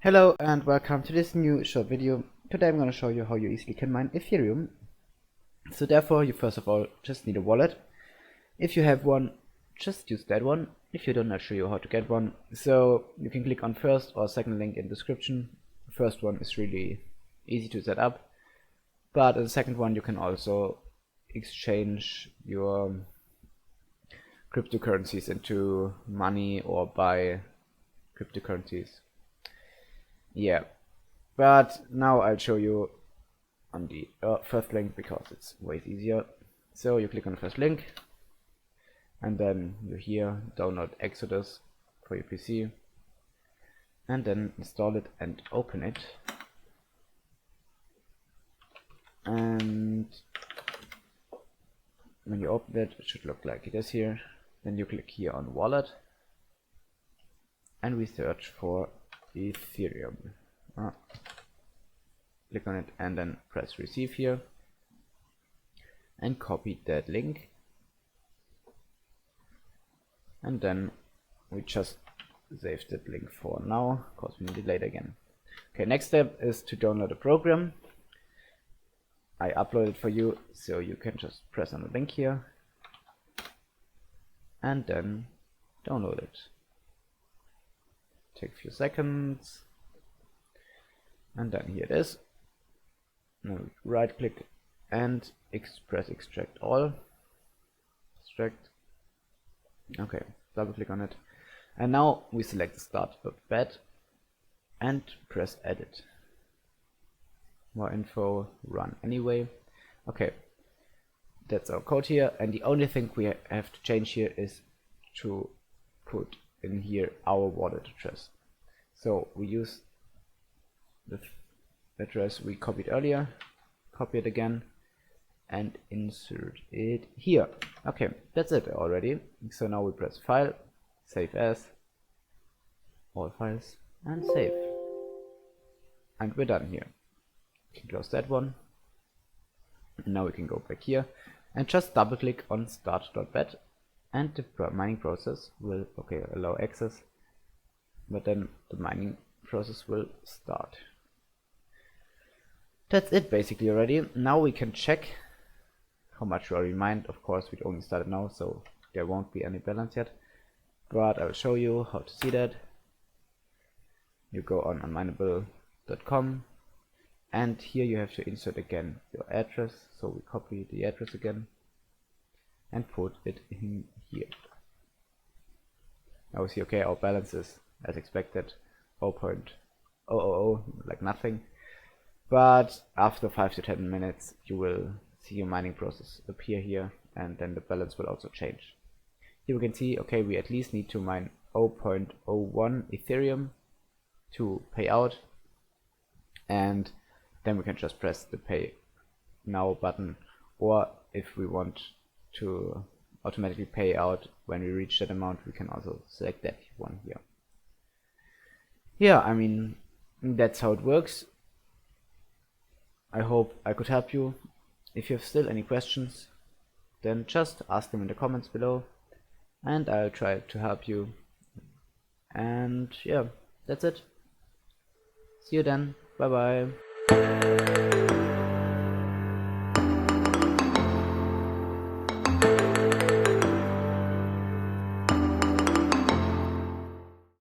Hello and welcome to this new short video. Today I'm going to show you how you easily can mine Ethereum. So therefore you first of all just need a wallet. If you have one, just use that one. If you don't, I'll show you how to get one. So you can click on first or second link in the description. The first one is really easy to set up, but the second one you can also exchange your cryptocurrencies into money or buy cryptocurrencies. Yeah, but now I'll show you on the first link because it's way easier. So you click on the first link and then you here download Exodus for your PC and then install it and open it. And when you open it, it should look like it is here. Then you click here on wallet and we search for Ethereum. Click on it and then press receive here and copy that link, and then we just save that link for now because we need it later again. Okay, next step is to download a program. I upload it for you, so you can just press on the link here and then download it. Take a few seconds and then here it is. Now right click and press extract all. Extract. Okay, double click on it and now we select the start.bat and press edit. More info, run anyway. Okay, that's our code here, and the only thing we have to change here is to put in here our wallet address. So we use the address we copied earlier, copy it again and insert it here. Okay, that's it already. So now we press file, save as, all files, and save. And we're done here. We can close that one. And now we can go back here and just double click on start.bat and the mining process will allow access, but then the mining process will start. That's it basically already. Now we can check how much we already mined. Of course we only started now, so there won't be any balance yet, but I will show you how to see that. You go on unminable.com and here you have to insert again your address, so we copy the address again and put it in here. Now we see, okay, our balance is as expected 0.000, like nothing, but after 5 to 10 minutes you will see your mining process appear here and then the balance will also change. Here we can see, okay, we at least need to mine 0.01 Ethereum to pay out, and then we can just press the pay now button, or if we want to automatically pay out when we reach that amount, we can also select that one here. Yeah, I mean, that's how it works. I hope I could help you. If you have still any questions, then just ask them in the comments below and I'll try to help you. And yeah, that's it. See you then. Bye bye.